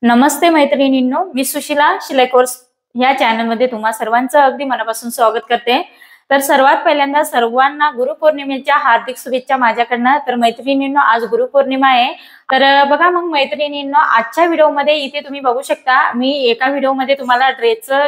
नमस्ते मैत्रिणींनो, मी सुशीला शिलाई कोर्स या चॅनलमध्ये तुम्हा सर्वांचं अगदी मनापासून स्वागत करते। तर सर्वात पहिल्यांदा सर्वांना गुरुपौर्णिमेच्या हार्दिक शुभेच्छा माझ्याकडनं। तर मैत्रिणींनो, आज गुरुपौर्णिमा आहे। तर बघा मग मैत्रिणींनो, आजच्या व्हिडिओमध्ये इथे तुम्ही बघू शकता, मी एका व्हिडिओमध्ये तुम्हाला ड्रेसचं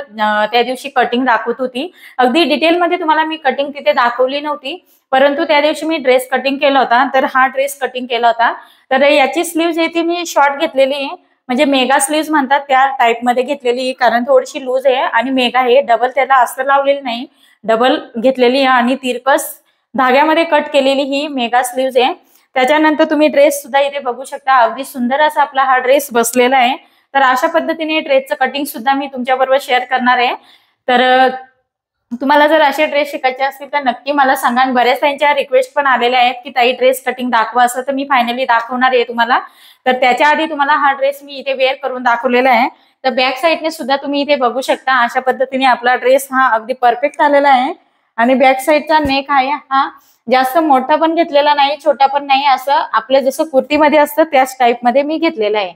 त्या दिवशी कटिंग दाखवत होती। अगदी डिटेलमध्ये तुम्हाला मी कटिंग तिथे दाखवली नव्हती, परंतु त्या दिवशी मी ड्रेस कटिंग केला होता। तर हा ड्रेस कटिंग केला होता। तर याची स्लीव्ज इथे मी शॉर्ट घेतलेली आहे, म्हणजे मेगा स्लीव्ज म्हणतात त्या टाइप मध्ये घेतलेली, कारण थोडीशी लूज आहे आणि मेगा आहे, डबल त्याला अस्तर लावलेली नाही, डबल घेतलेली आहे आणि तिरकस धाग्यामध्ये कट केलेली ही मेगा स्लीव्ज आहे। त्याच्यानंतर तुम्ही ड्रेस सुद्धा इथे बघू शकता, अगदी सुंदर असा आपला हा ड्रेस बसलेला आहे। तर अशा पद्धतीने ड्रेसचं कटिंग सुद्धा मी तुमच्याबरोबर शेअर करणार आहे। तर तुम्हाला जर असे ड्रेस शिकायचे असतील तर नक्की मला सांगा। बऱ्याच त्यांच्या रिक्वेस्ट पण आलेल्या आहेत की ताई ड्रेस कटिंग दाखवा, असं तर मी फायनली दाखवणार आहे तुम्हाला। तर त्याच्या आधी तुम्हाला हा ड्रेस मी इथे वेअर करून दाखवलेला आहे। तर बॅक साइडने सुद्धा तुम्ही इथे बघू शकता, अशा पद्धतीने आपला ड्रेस हा अगदी परफेक्ट आलेला आहे। आणि बॅक साइडचा नेक आहे हा जास्त मोठा पण घेतलेला नाही, छोटा पण नाही, असं आपलं जसं कुर्तीमध्ये असतं त्याच टाइप मध्ये मी घेतलेला आहे।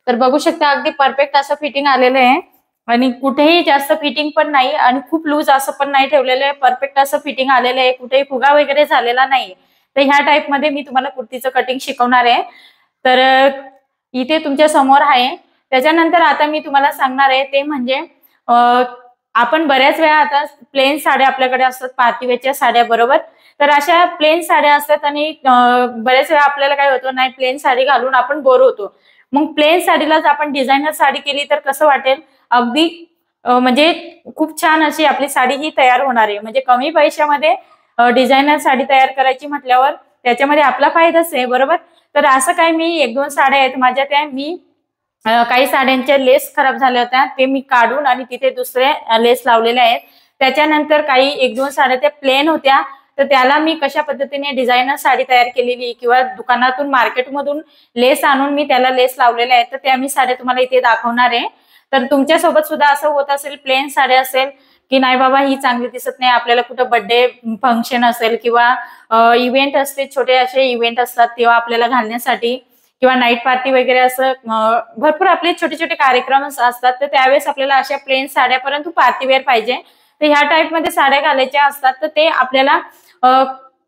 तर बघू शकता अगदी परफेक्ट असं फिटिंग आलेलं आहे आणि कुठेही जास्त फिटिंग पण नाही आणि खूप लूज असं पण नाही ठेवलेलं आहे, परफेक्ट असं फिटिंग आलेलं आहे, कुठेही फुगा वगैरे झालेला नाही। तर ह्या टाइप मध्ये मी तुम्हाला कुर्तीचं कटिंग शिकवणार आहे। तर इथे तुमच्या समोर आहे। त्याच्यानंतर आता मी तुम्हाला सांगणार आहे ते म्हणजे आपण बऱ्याच वेळा आता प्लेन साड्या आपल्याकडे असतात, पार्टीवेअरच्या साड्या, बरोबर। तर अशा प्लेन साड्या असतात आणि बऱ्याच वेळा आपल्याला काय होतं, नाही प्लेन साडी घालून आपण बोर होतो। मग प्लेन साडीलाच आपण डिझायनर साडी केली तर कसं वाटेल, अगदी म्हणजे खूप छान अशी आपली साडी ही तयार होणार आहे। म्हणजे कमी पैशामध्ये डिझायनर साडी तयार करायची म्हटल्यावर त्याच्यामध्ये आपला फायदाच आहे, बरोबर। तर असं काय, मी एक दोन साड्या आहेत माझ्या, त्या मी काही साड्यांच्या लेस खराब झाल्या होत्या, ते मी काढून आणि तिथे दुसरे लेस लावलेले आहेत। त्याच्यानंतर काही एक दोन साड्या त्या प्लेन होत्या, तर त्याला मी कशा पद्धतीने डिझायनर साडी तयार केलेली किंवा दुकानातून मार्केटमधून लेस आणून मी त्याला लेस लावलेल्या आहेत, तर त्या मी साड्या तुम्हाला इथे दाखवणार आहे। तर तुमच्यासोबत सुद्धा असं होत असेल, प्लेन साड्या असेल की नाही बाबा ही चांगली दिसत नाही, आपल्याला कुठं बर्थडे फंक्शन असेल किंवा इव्हेंट असते, छोटे असे इव्हेंट असतात तेव्हा आपल्याला घालण्यासाठी, किंवा नाईट पार्टी वगैरे असं भरपूर आपले छोटे छोटे कार्यक्रम असतात, तर त्यावेळेस आपल्याला अशा प्लेन साड्या, परंतु पार्टीवेअर पाहिजे, तर ह्या टाइप मध्ये साड्या घालायच्या असतात। तर ते आपल्याला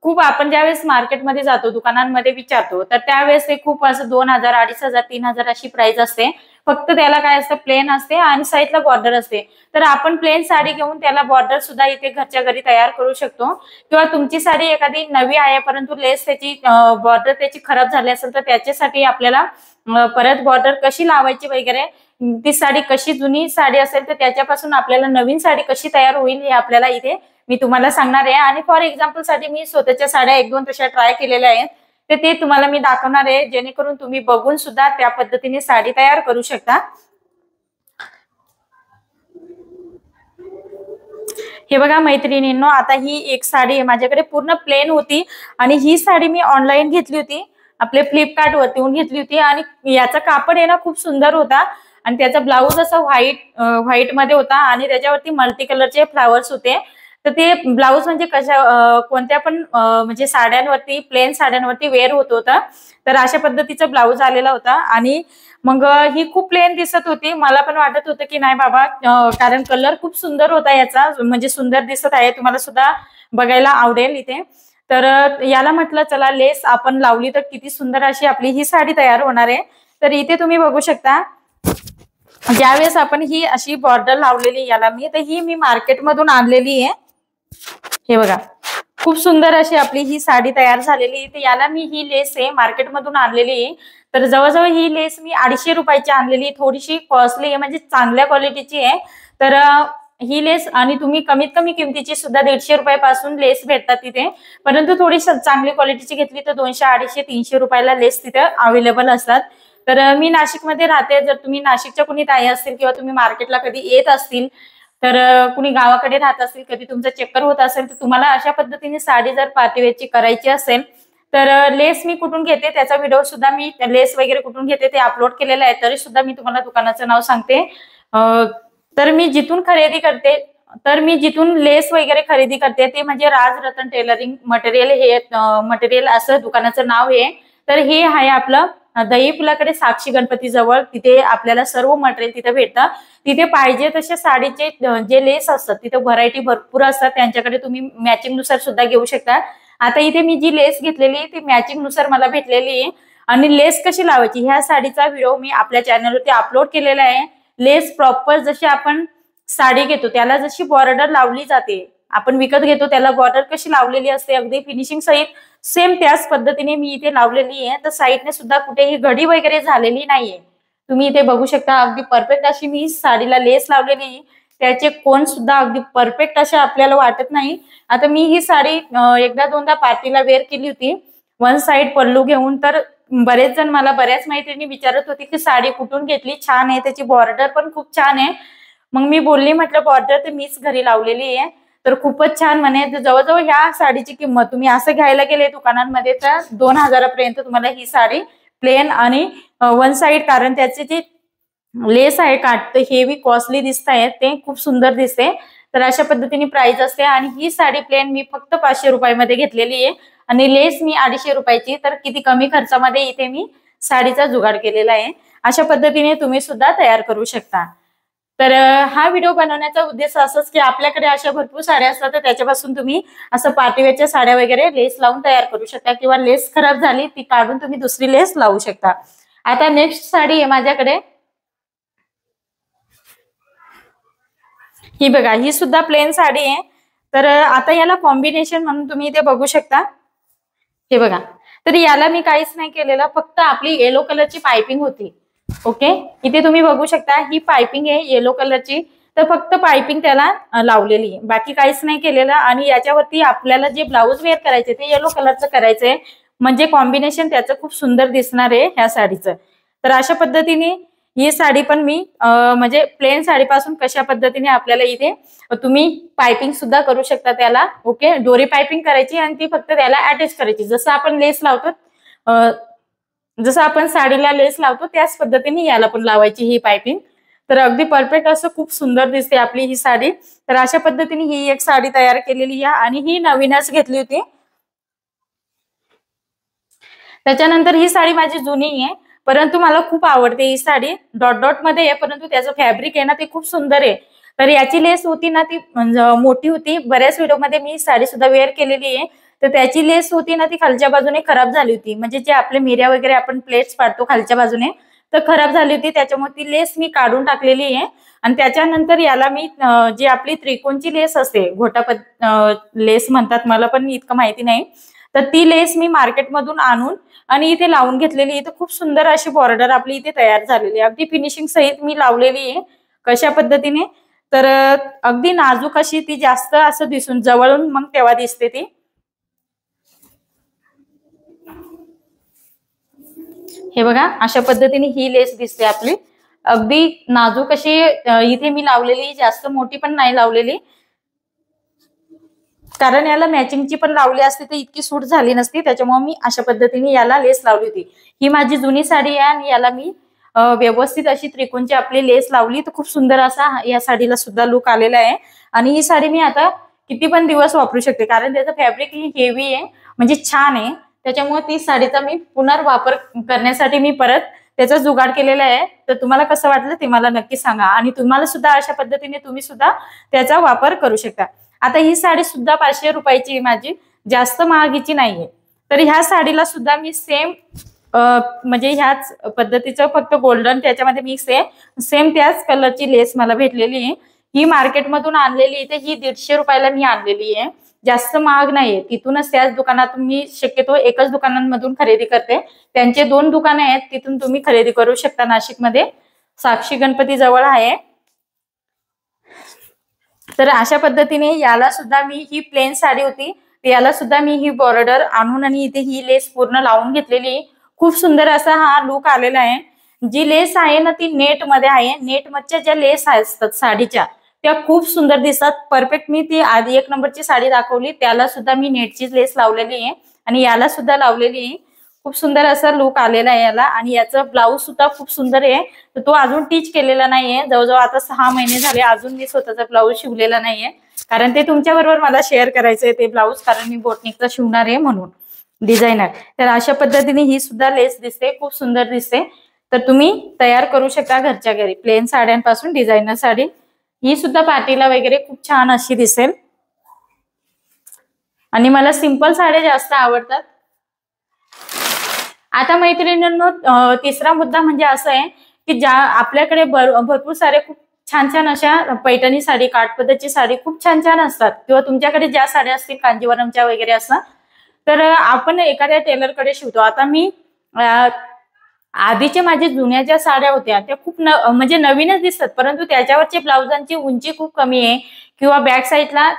खूप, आपण ज्यावेळेस मार्केटमध्ये जातो, दुकानांमध्ये विचारतो, तर त्यावेळेस ते खूप असं 2000, 2500, 3000 अशी प्राइस असते। फक्त त्याला काय असतं, प्लेन असते आणि साईडला बॉर्डर असते। तर आपण प्लेन साडी घेऊन त्याला बॉर्डर सुद्धा इथे घरच्या घरी तयार करू शकतो। किंवा तुमची साडी एखादी नवी आहे परंतु लेस त्याची बॉर्डर त्याची खराब झाली असेल, तर त्याच्यासाठी आपल्याला परत बॉर्डर कशी लावायची वगैरे, ती साडी कशी, जुनी साडी असेल तर त्याच्यापासून आपल्याला नवीन साडी कशी तयार होईल हे आपल्याला इथे मी तुम्हाला सांगणार आहे। आणि फॉर एक्झाम्पल साठी मी स्वतःच्या साड्या एक दोन तशा ट्राय केलेल्या आहेत, तर ते तुम्हाला मी दाखवणार आहे, जेणेकरून तुम्ही बघून सुद्धा त्या पद्धतीने साडी तयार करू शकता। हे बघा मैत्रिणींनो, आता ही एक साडी माझ्याकडे पूर्ण प्लेन होती आणि ही साडी मी ऑनलाईन घेतली होती, आपले फ्लिपकार्ट वरती घेतली होती। आणि याचा कापड आहे ना खूप सुंदर होता आणि त्याचा ब्लाऊज असा व्हाईट मध्ये होता आणि त्याच्यावरती मल्टी कलरचे फ्लावर्स होते। तर ते ब्लाऊज म्हणजे कोणत्या पण म्हणजे साड्यांवरती, प्लेन साड्यांवरती वेअर होत होता। तर अशा पद्धतीचा ब्लाऊज आलेला होता आणि मग ही खूप प्लेन दिसत होती, मला पण वाटत होतं की नाही बाबा, कारण कलर खूप सुंदर होता याचा, म्हणजे सुंदर दिसत आहे, तुम्हाला सुद्धा बघायला आवडेल इथे। तर याला म्हटलं चला लेस आपण लावली तर किती सुंदर अशी आपली ही साडी तयार होणार आहे। तर इथे तुम्ही बघू शकता, ज्यावेळेस आपण ही अशी बॉर्डर लावलेली याला तर ही मी मार्केटमधून आणलेली आहे। हे बघा, खूप सुंदर अशी आपली ही साडी तयार झालेली आहे। तर याला मी ही लेस आहे मार्केटमधून आणलेली आहे। तर जवळजवळ ही लेस मी 250 रुपयाची आणलेली, थोडीशी कॉस्टली आहे, म्हणजे चांगल्या क्वालिटीची आहे। तर ही लेस, आणि तुम्ही कमीत कमी किमतीची सुद्धा 150 रुपयापासून लेस भेटतात तिथे, परंतु थोडी चांगली क्वालिटीची घेतली तर 200, 250, 300 रुपयाला लेस तिथे अवेलेबल असतात। तर मी नाशिकमध्ये राहते, जर तुम्ही नाशिकच्या कुणी ताई असतील किंवा तुम्ही मार्केटला कधी येत असतील, तर कुणी गावाकडे राहत असतील, कधी तुमचं चक्कर होत असेल, तर तुम्हाला अशा पद्धतीने साडी जर पार्टीवेअरची करायची असेल, तर लेस मी कुठून घेते त्याचा व्हिडिओ सुद्धा मी, लेस वगैरे कुठून घेते ते अपलोड केलेलं आहे, तरी सुद्धा मी तुम्हाला दुकानाचं नाव सांगते। तर मी जिथून खरेदी करते, तर मी जिथून लेस वगैरे खरेदी करते ते म्हणजे राजरतन टेलरिंग मटेरियल, हे मटेरियल असं दुकानाचं नाव आहे। तर हे आहे आपलं दही पुलाकडे साक्षी गणपती जवळ तिथे आपल्याला सर्व मटेरियल तिथे भेटतं. तिथे पाहिजे तसे साडीचे जे लेस असतात तिथे व्हरायटी भरपूर असतात, त्यांच्याकडे तुम्ही मॅचिंग नुसार सुद्धा घेऊ शकता. आता इथे मी जी लेस घेतलेली ती मॅचिंग नुसार मला भेटलेली आहे. आणि लेस कशी लावायची ह्या साडीचा व्हिडिओ मी आपल्या चॅनलवरती अपलोड केलेला आहे. लेस प्रॉपर जशी आपण साडी घेतो त्याला जशी बॉर्डर लावली जाते, आपण विकत घेतो त्याला बॉर्डर कशी लावलेली असते अगदी फिनिशिंग सहित सेम त्याच पद्धतीने मी इथे लावलेली आहे. तर साईडने सुद्धा कुठेही घडी वगैरे झालेली नाहीये. तुम्ही इथे बघू शकता अगदी परफेक्ट अशी मी साडीला लेस लावलेली, त्याचे कोण सुद्धा अगदी परफेक्ट अशा आपल्याला वाटत नाही. आता मी ही साडी एकदा दोनदा पार्टीला वेअर केली होती वन साइड पल्लू घेऊन, तर बरेच जण मला बऱ्याच मैत्रिणी विचारत होती की साडी कुठून घेतली, छान आहे, त्याची बॉर्डर पण खूप छान आहे. मग मी बोलली म्हटलं बॉर्डर तर मीच घरी लावलेली आहे, तर खूपच छान म्हणे. जवळजवळ ह्या साडीची किंमत तुम्ही असं घ्यायला गेले दुकानांमध्ये तर 2000 तुम्हाला ही साडी प्लेन आणि वन साइड, कारण त्याचे जे लेस आहे काट हेवी कॉस्टली दिसत आहे, ते खूप सुंदर दिसते. तर अशा पद्धतीने प्राइस असते. आणि ही साडी प्लेन मी फक्त 500 रुपयामध्ये घेतलेली आहे आणि लेस मी 250 रुपयाची. तर किती कमी खर्चामध्ये इथे मी साडीचा जुगाड केलेला आहे. अशा पद्धतीने तुम्ही सुद्धा तयार करू शकता. तर हा व्हिडिओ बनवण्याचा उद्देश असंच की आपल्याकडे अशा भरपूर साड्या असतात तर त्याच्यापासून तुम्ही असं पार्टीवेअरच्या साड्या वगैरे लेस लावून तयार करू शकता, किंवा लेस खराब झाली ती काढून तुम्ही दुसरी लेस लावू शकता. आता नेक्स्ट साडी आहे माझ्याकडे, ही बघा, ही सुद्धा प्लेन साडी आहे. तर आता याला कॉम्बिनेशन म्हणून तुम्ही इथे बघू शकता, हे बघा. तर याला मी काहीच नाही केलेलं, फक्त आपली येलो कलरची पायपिंग होती. ओके, इथे तुम्ही बघू शकता ही पायपिंग आहे येलो कलरची, तर फक्त पायपिंग त्याला लावलेली आहे, बाकी काहीच नाही केलेलं. आणि याच्यावरती आपल्याला जे ब्लाऊज वेअर करायचे ते येलो कलरचं करायचंय, म्हणजे कॉम्बिनेशन त्याचं खूप सुंदर दिसणार आहे ह्या साडीचं. तर अशा पद्धतीने ही साडी पण मी म्हणजे प्लेन साडीपासून कशा पद्धतीने आपल्याला इथे तुम्ही पायपिंग सुद्धा करू शकता त्याला. ओके, दोरी पायपिंग करायची आणि ती फक्त त्याला अटॅच करायची, जसं आपण लेस लावतो जसं आपण साडीला लेस लावतो त्याच पद्धतीने याला पण लावायची ही पायपिंग. तर अगदी परफेक्ट असं खूप सुंदर दिसते आपली ही साडी. तर अशा पद्धतीने ही एक साडी तयार केलेली आहे आणि ही नवीनच घेतली होती. त्याच्यानंतर ही साडी माझी जुनी आहे, परंतु मला खूप आवडते ही साडी. डॉट डॉट मध्ये आहे, परंतु त्याचं फॅब्रिक आहे ना ते खूप सुंदर आहे. तर याची लेस होती ना ती मोठी होती, बऱ्याच व्हिडिओमध्ये मी साडी सुद्धा वेअर केलेली आहे. तर त्याची लेस होती ना ती खालच्या बाजूने खराब झाली होती, म्हणजे जे आपले मिऱ्या वगैरे आपण प्लेट्स पाडतो खालच्या बाजूने तर खराब झाली होती, त्याच्यामुळे ती लेस मी काढून टाकलेली आहे. आणि त्याच्यानंतर याला मी जी आपली त्रिकोणची लेस असते, लेस म्हणतात, मला पण इतकं माहिती नाही, तर ती लेस मी मार्केटमधून आणून आणि इथे लावून घेतलेली आहे. तर खूप सुंदर अशी बॉर्डर आपली इथे तयार झालेली आहे, अगदी फिनिशिंग सहित मी लावलेली आहे. कशा पद्धतीने, तर अगदी नाजूक अशी ती, जास्त असं दिसून जवळून मग तेव्हा दिसते ती. हे बघा, अशा पद्धतीने ही लेस दिसते आपली, अगदी नाजूक अशी इथे मी लावलेली, जास्त मोठी पण नाही लावलेली, कारण याला मॅचिंगची पण लावली असते तर इतकी सूट झाली नसती, त्याच्यामुळे मी अशा पद्धतीने याला लेस लावली होती. ही माझी जुनी साडी आहे आणि याला मी व्यवस्थित अशी त्रिकोणची आपली लेस लावली, तर खूप सुंदर असा या साडीला सुद्धा लुक आलेला आहे. आणि ही साडी मी आता किती पण दिवस वापरू शकते, कारण त्याचं फॅब्रिक ही हेवी आहे, म्हणजे छान आहे. त्याच्यामुळे ती साडीचा मी पुनर्वापर करण्यासाठी मी परत त्याचा जुगाड केलेला आहे. तर तुम्हाला कसं वाटलं ते मला नक्की सांगा, आणि तुम्हाला सुद्धा अशा पद्धतीने तुम्ही सुद्धा त्याचा वापर करू शकता. आता ही साडी सुद्धा 500 रुपयाची माझी, जास्त महागीची नाहीये. तर ह्या साडीला सुद्धा मी सेम म्हणजे ह्याच पद्धतीचं फक्त गोल्डन त्याच्यामध्ये मिक्स आहे, सेम त्याच कलरची लेस मला भेटलेली आहे. ही मार्केटमधून आणलेली आहे, ही 150 रुपयाला मी आणलेली आहे, जास्त महाग नाहीये. तिथूनच त्याच दुकानातून मी शक्यतो एकच दुकानांमधून खरेदी करते, त्यांचे 2 दुकानं आहेत, तिथून तुम्ही खरेदी करू शकता. नाशिकमध्ये साक्षी गणपती जवळ आहे. तर अशा पद्धतीने याला सुद्धा मी, ही प्लेन साडी होती, याला सुद्धा मी ही बॉर्डर आणून आणि इथे ही लेस पूर्ण लावून घेतलेली. खूप सुंदर असा हा लुक आलेला आहे. जी लेस आहे ना ती नेट मध्ये आहे, नेट मधच्या ज्या लेस असतात साडीच्या त्या खूप सुंदर दिसतात, परफेक्ट. मी ती आधी 1 नंबरची साडी दाखवली त्याला सुद्धा मी नेटचीच लेस लावलेली आहे आणि याला सुद्धा लावलेली आहे. खूप सुंदर असा लुक आलेला आहे याला. आणि याचं ब्लाऊज सुद्धा खूप सुंदर आहे, तर तो अजून टीच केलेला नाहीये. जवळजवळ आता 6 महिने झाले अजून मी स्वतःचा ब्लाऊज शिवलेला नाहीये, कारण ते तुमच्या बरोबर मला शेअर करायचंय ते ब्लाऊज, कारण मी बोटनिकचा शिवणार आहे म्हणून. डिझायनर. तर अशा पद्धतीने ही सुद्धा लेस दिसते, खूप सुंदर दिसते. तर तुम्ही तयार करू शकता घरच्या घरी प्लेन साड्यांपासून डिझायनर साडी. ही सुद्धा पार्टीला वगैरे खूप छान अशी दिसेल. आणि मला सिंपल साड्या जास्त आवडतात. आता मैत्रिणींनो, तिसरा मुद्दा म्हणजे असं आहे की ज्या आपल्याकडे भरपूर सारे खूप छान छान अशा पैठणी साडी, काठपदरची साडी खूप छान छान असतात, किंवा तुमच्याकडे ज्या साड्या असतील कांजीवरमच्या वगैरे असं, तर आपण एखाद्या टेलरकडे शिवतो. आता मी आधीच्या माझ्या जुन्या ज्या साड्या होत्या त्या खूप म्हणजे नवीनच दिसतात, परंतु त्याच्यावरची ब्लाउजांची उंची खूप कमी आहे, किंवा बॅक साईडला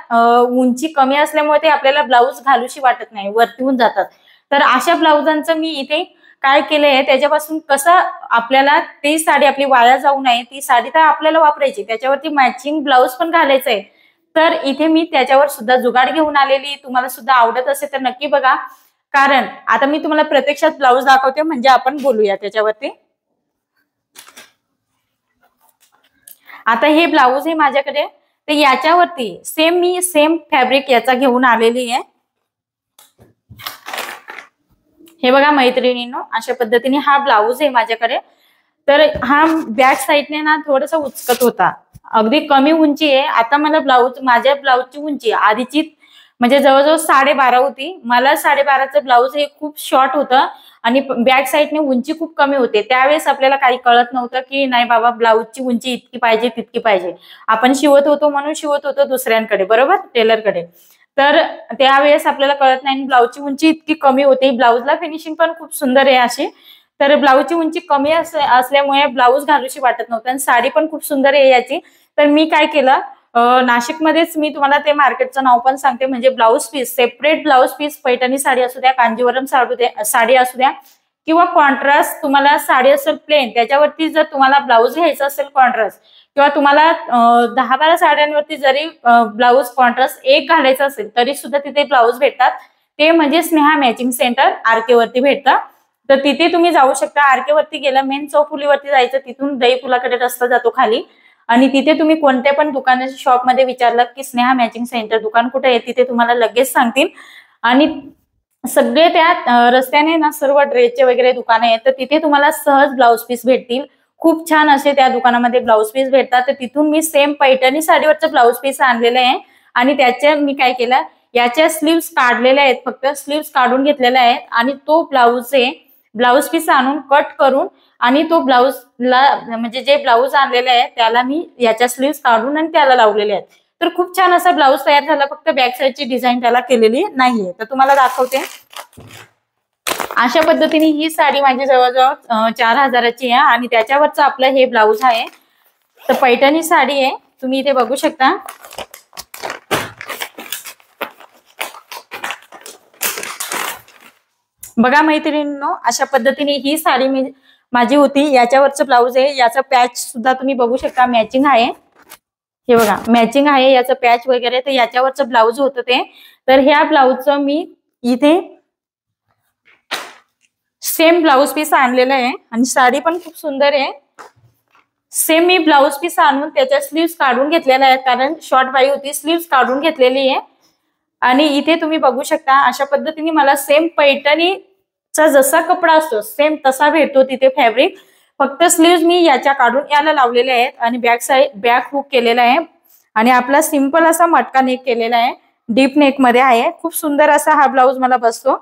उंची कमी असल्यामुळे ते आपल्याला ब्लाऊज घालूशी वाटत नाही, वरती होऊन जातात. तर अशा ब्लाउजांचं मी इथे काय केलंय, त्याच्यापासून कसं आपल्याला ती साडी आपली वाया जाऊ नये, ती साडी तर आपल्याला वापरायची, त्याच्यावरती मॅचिंग ब्लाऊज पण घालायचंय. तर इथे मी त्याच्यावर सुद्धा जुगाड घेऊन आलेली. तुम्हाला सुद्धा आवडत असेल तर नक्की बघा. कारण आता मी तुम्हाला प्रत्यक्षात ब्लाऊज दाखवते, म्हणजे आपण बोलूया त्याच्यावरती. आता हे ब्लाऊज आहे माझ्याकडे, तर याच्यावरती मी सेम फॅब्रिक याचा घेऊन आलेली आहे. हे बघा मैत्रिणींनो, अशा पद्धतीने हा ब्लाऊज आहे माझ्याकडे. तर हा बॅक साईडने ना थोडासा उचकत होता, अगदी कमी उंची आहे. आता मला माझ्या ब्लाऊजची उंची आधीची म्हणजे जवळजवळ 12.5 होती. मला 12.5चं ब्लाऊज हे खूप शॉर्ट होतं आणि बॅक साईडने उंची खूप कमी होते. त्यावेळेस आपल्याला काही कळत नव्हतं की नाही बाबा ब्लाऊजची उंची इतकी पाहिजे तितकी पाहिजे. आपण शिवत होतो म्हणून शिवत होतो दुसऱ्यांकडे, बरोबर, टेलरकडे. तर त्यावेळेस आपल्याला कळत नाही, ब्लाऊजची उंची इतकी कमी होती. ब्लाऊजला फिनिशिंग पण खूप सुंदर आहे अशी. तर ब्लाऊजची उंची कमी असल्यामुळे ब्लाऊज घालूशी वाटत नव्हतं, आणि साडी पण खूप सुंदर आहे याची. तर मी काय केलं, नाशिकमध्येच मी तुम्हाला ते मार्केटचं नाव पण सांगते, म्हणजे blouse piece, separate blouse piece, Paithani sari असू द्या, कांजीवरम साडी असू द्या, किंवा कॉन्ट्रास्ट तुम्हाला साडी असेल प्लेन, त्याच्यावरती जर तुम्हाला ब्लाऊज घ्यायचा असेल कॉन्ट्रास्ट, किंवा तुम्हाला 10-12 साड्यांवरती जरी ब्लाऊज कॉन्ट्रास्ट एक घालायचा असेल तरी सुद्धा तिथे ब्लाऊज भेटतात. ते म्हणजे स्नेहा मॅचिंग सेंटर आरके वरती भेटतं. तर तिथे तुम्ही जाऊ शकता. आरके वरती गेलं, मेन चौफुलीवरती जायचं, तिथून दही फुलाकडे रस्ता जातो खाली, आणि तिथे तुम्ही कोणत्या पण दुकानाच्या शॉपमध्ये विचारलं की स्नेहा मॅचिंग सेंटर दुकान कुठे आहे, तिथे तुम्हाला लगेच सांगतील. आणि सगळे त्या रस्त्याने ना सर्व ड्रेसचे वगैरे दुकानं आहेत, तर तिथे तुम्हाला सहज ब्लाऊज पीस भेटतील. खूप छान असे त्या दुकानामध्ये ब्लाऊज पीस भेटतात. तर तिथून मी सेम पैठणी साडीवरचं ब्लाऊज पीस आणलेलं आहे, आणि त्याचे मी काय केलं, याच्या स्लीव्स काढलेल्या आहेत, फक्त स्लीव्स काढून घेतलेल्या आहेत, आणि तो ब्लाऊज पीस आणून कट करून, आणि तो ब्लाऊजला म्हणजे जे ब्लाऊज आणलेले आहे त्याला मी याच्या स्लीव्स काढून आणि त्याला लावलेले आहेत. तर खूप छान असा ब्लाऊज तयार झाला, फक्त बॅक साईडची डिझाईन त्याला केलेली नाहीये. तर तुम्हाला दाखवते. अशा पद्धतीने ही साडी माझी जवळजवळ 4,000ची आहे, आणि त्याच्यावरचं आपलं हे ब्लाऊज आहे. तर पैठणी साडी आहे, तुम्ही इथे बघू शकता. बघा मैत्रिणींनो, अशा पद्धतीने ही साडी माझी होती. याच्यावरचं ब्लाऊज आहे, याचा पॅच सुद्धा तुम्ही बघू शकता, मॅचिंग आहे. हे बघा मॅचिंग आहे याचं पॅच वगैरे. तर याच्यावरचं ब्लाऊज होतं ते. तर ह्या ब्लाऊजचं मी इथे सेम ब्लाऊज पीस आणलेलं आहे, आणि साडी पण खूप सुंदर आहे. सेम मी ब्लाऊज पीस आणून त्याच्या स्लीव्स काढून घेतलेल्या आहेत, कारण शॉर्ट बाई होती, स्लीव्स काढून घेतलेली आहे. आणि इथे तुम्ही बघू शकता, अशा पद्धतीने मला सेम पैठणीचा जसा कपडा असतो सेम तसा भेटतो तिथे फॅब्रिक. फक्त स्लीव्स मी याच्या काढून याला लावलेले आहेत, आणि बॅक हुक केलेला आहे, आणि आपला सिंपल असा मटका नेक केलेला आहे, डीप नेक मध्ये आहे. खूप सुंदर असा हा ब्लाऊज मला बसतो.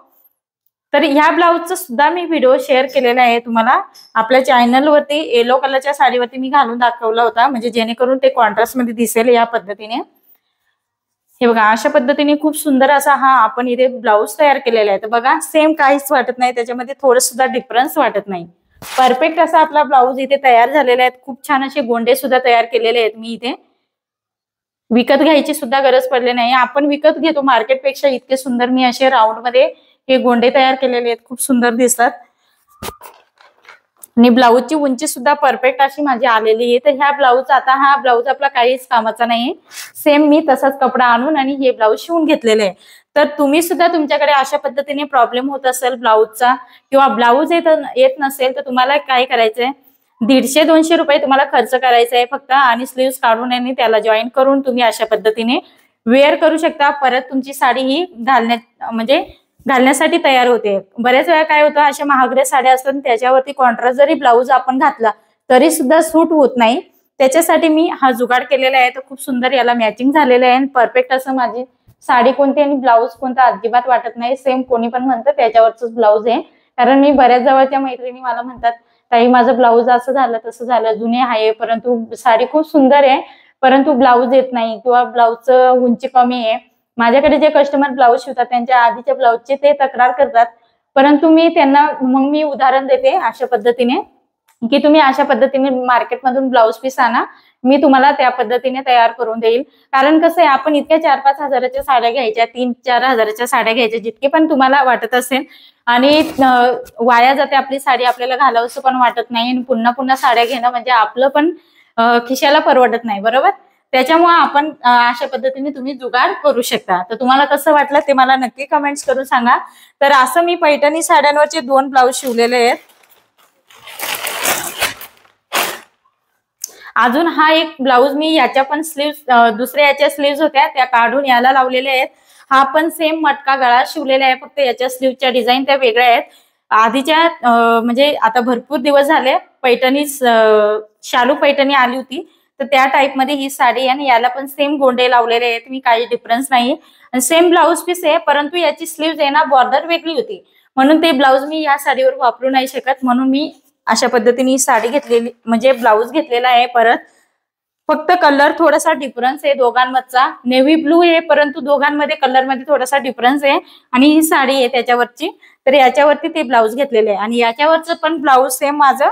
तर ह्या ब्लाऊजचा सुद्धा मी व्हिडिओ शेअर केलेला आहे तुम्हाला आपल्या चॅनलवरती. येलो कलरच्या साडीवरती मी घालून दाखवला होता, म्हणजे जेणेकरून ते कॉन्ट्रास्ट मध्ये दिसेल या पद्धतीने. हे बघा अशा पद्धतीने खूप सुंदर असा हा आपण इथे ब्लाऊज तयार केलेला आहे. तर बघा सेम काहीच वाटत नाही, त्याच्यामध्ये थोडं सुद्धा डिफरन्स वाटत नाही. परफेक्ट असा आपला ब्लाऊज इथे तयार झालेला आहे. खूप छान असे गोंडे सुद्धा तयार केलेले आहेत मी इथे. विकत घ्यायची सुद्धा गरज पडली नाही. आपण विकत घेतो मार्केटपेक्षा इतके सुंदर मी असे राऊंड मध्ये हे गोंडे तयार केलेले आहेत, खूप सुंदर दिसतात. आणि ब्लाऊजची उंची सुद्धा परफेक्ट अशी माझी आलेली आहे. तर ह्या ब्लाऊज आता हा ब्लाऊज आपला काहीच कामाचा नाही. सेम मी तसाच कपडा आणून आणि हे ब्लाऊज शिवून घेतलेले आहे. तर तुम्ही सुद्धा तुमच्याकडे अशा पद्धतीने प्रॉब्लेम होत असेल ब्लाऊजचा, किंवा ब्लाऊज येत नसेल, तर तुम्हाला काय करायचंय, 150-200 रुपये तुम्हाला खर्च करायचा आहे फक्त, आणि स्लीव्स काढून आणि त्याला जॉईन करून तुम्ही अशा पद्धतीने वेअर करू शकता. परत तुमची साडी ही घालण्यात म्हणजे घालण्यासाठी तयार होते. बऱ्याच वेळा काय होतं, अशा महागड्या साड्या असतात त्याच्यावरती कॉन्ट्रास्ट जरी ब्लाऊज आपण घातला तरी सुद्धा सूट होत नाही. त्याच्यासाठी मी हा जुगाड केलेला आहे. तर खूप सुंदर याला मॅचिंग झालेलं आहे. परफेक्ट असं माझी साडी कोणती आणि ब्लाऊज कोणता अजिबात वाटत नाही. सेम कोणी पण म्हणतं त्याच्यावरच ब्लाऊज आहे. कारण मी बऱ्याच जवळच्या मैत्रिणी मला म्हणतात, ताई माझं ब्लाऊज असं झालं तसं झालं, जुने आहे परंतु साडी खूप सुंदर आहे परंतु ब्लाऊज येत नाही किंवा ब्लाऊजचं उंची कमी आहे. माझ्याकडे जे कस्टमर ब्लाऊज शिवतात त्यांच्या आधीच्या ब्लाऊजचे ते तक्रार करतात. परंतु मी त्यांना मग मी उदाहरण देते अशा पद्धतीने की तुम्ही अशा पद्धतीने मार्केटमधून ब्लाऊज पीस आणा, मी तुम्हाला त्या पद्धतीने तयार करून देईल. कारण कसं आहे, आपण इतक्या 4-5 हजाराच्या साड्या घ्यायच्या, 3-4 हजाराच्या साड्या घ्यायच्या जितके पण तुम्हाला वाटत असेल आणि वाया जाते आपली साडी, आपल्याला घालावंसं पण वाटत नाही आणि पुन्हा पुन्हा साड्या घेणं म्हणजे आपलं पण खिशाला परवडत नाही, बरोबर. त्याच्यामुळे आपण अशा पद्धतीने तुम्ही जुगाड करू शकता. तर तुम्हाला कसं वाटलं ते मला नक्की कमेंट्स करून सांगा. तर असं मी पैठणी साड्यांवरचे 2 ब्लाऊज शिवलेले आहेत. अजून हा एक ब्लाऊज मी याच्या पण स्लीव्ह दुसऱ्या याच्या स्लीव्ह होत्या त्या काढून याला लावलेल्या आहेत. हा पण सेम मटका गळा शिवलेला आहे, फक्त याच्या स्लीव्हच्या डिझाईन त्या वेगळ्या आहेत. आधीच्या म्हणजे आता भरपूर दिवस झाले पैठणी शालू पैठणी आली होती तर त्या टाइप मध्ये ही साडी आणि याला पण सेम गोंडे लावलेले आहेत. मी काही डिफरन्स नाही आणि सेम ब्लाऊज पीस आहे परंतु याची स्लीव्ह आहे ना बॉर्डर वेगळी होती म्हणून ते ब्लाऊज मी या साडीवर वापरू नाही शकत. म्हणून मी अशा पद्धतीने ही साडी घेतलेली म्हणजे ब्लाऊज घेतलेला आहे. परत फक्त कलर थोडासा डिफरन्स आहे दोघांमधचा, नेव्ही ब्लू आहे परंतु दोघांमध्ये कलर मध्ये थोडासा डिफरन्स आहे आणि ही साडी आहे त्याच्यावरची. तर याच्यावरती ते ब्लाऊज घेतलेले आहे आणि याच्यावरचं पण ब्लाऊज सेम माझं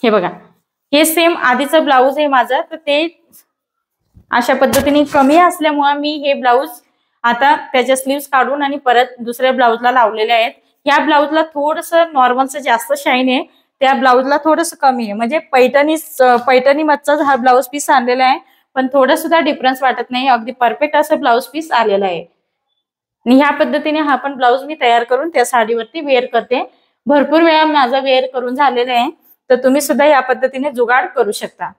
हे बघा, हे सेम आधीचं ब्लाऊज आहे माझं. तर ते अशा पद्धतीने कमी असल्यामुळे मी हे ब्लाऊज आता त्याच्या स्लीव्स काढून आणि परत दुसऱ्या ब्लाऊजला लावलेले आहेत. या ब्लाऊजला थोडंसं नॉर्मलचं जास्त शाईन आहे, त्या ब्लाऊजला थोडंसं कमी आहे. म्हणजे पैठणी मधचाच हा ब्लाऊज पीस आणलेला आहे पण थोडा सुद्धा डिफरन्स वाटत नाही, अगदी परफेक्ट असं ब्लाऊज पीस आलेला आहे. आणि ह्या पद्धतीने हा पण ब्लाऊज मी तयार करून त्या साडीवरती वेअर करते. भरपूर वेळा माझा वेअर करून झालेला आहे. तर तुम्ही सुद्धा या पद्धतीने जुगाड करू शकता.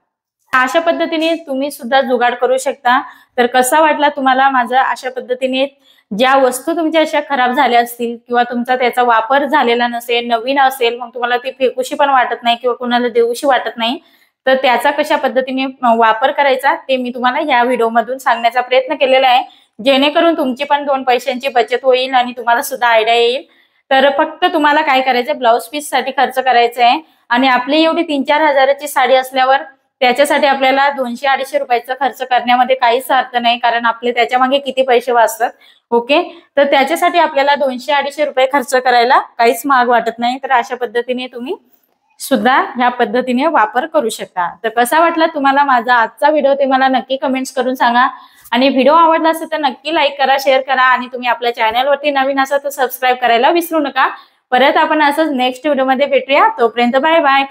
अशा पद्धतीने तुम्ही सुद्धा जुगाड करू शकता. तर कसा वाटला तुम्हाला माझा अशा पद्धतीने ज्या वस्तू तुमच्या अशा खराब झाल्या असतील किंवा तुमचा त्याचा वापर झालेला नसेल, नवीन असेल, मग तुम्हाला ती फेकूशी पण वाटत नाही किंवा कुणाला देऊशी वाटत नाही, तर त्याचा कशा पद्धतीने वापर करायचा ते मी तुम्हाला या व्हिडिओमधून सांगण्याचा प्रयत्न केलेला आहे. जेणेकरून तुमची पण 2 पैशांची बचत होईल आणि तुम्हाला सुद्धा आयडिया येईल. तर फक्त तुम्हाला काय करायचं, ब्लाऊज पीस साठी खर्च करायचा आहे आणि आपली एवढी 3-4 हजाराची साडी असल्यावर त्याच्यासाठी आपल्याला 200-250 रुपयाचा खर्च करण्यामध्ये काहीच अर्थ नाही, कारण आपले त्याच्या मागे किती पैसे वाचतात. ओके, तर त्याच्यासाठी आपल्याला 200-250 रुपये खर्च करायला काहीच महाग वाटत नाही. तर अशा पद्धतीने तुम्ही सुद्धा ह्या पद्धतीने वापर करू शकता. तर कसा वाटला तुम्हाला माझा आजचा व्हिडिओ ते मला नक्की कमेंट्स करून सांगा आणि व्हिडिओ आवडला असेल तर नक्की लाईक करा, शेअर करा आणि तुम्ही आपल्या चॅनलवरती नवीन असाल तर सबस्क्राईब करायला विसरू नका. परत आपण असंच नेक्स्ट व्हिडिओमध्ये भेटूया. तोपर्यंत बाय बाय.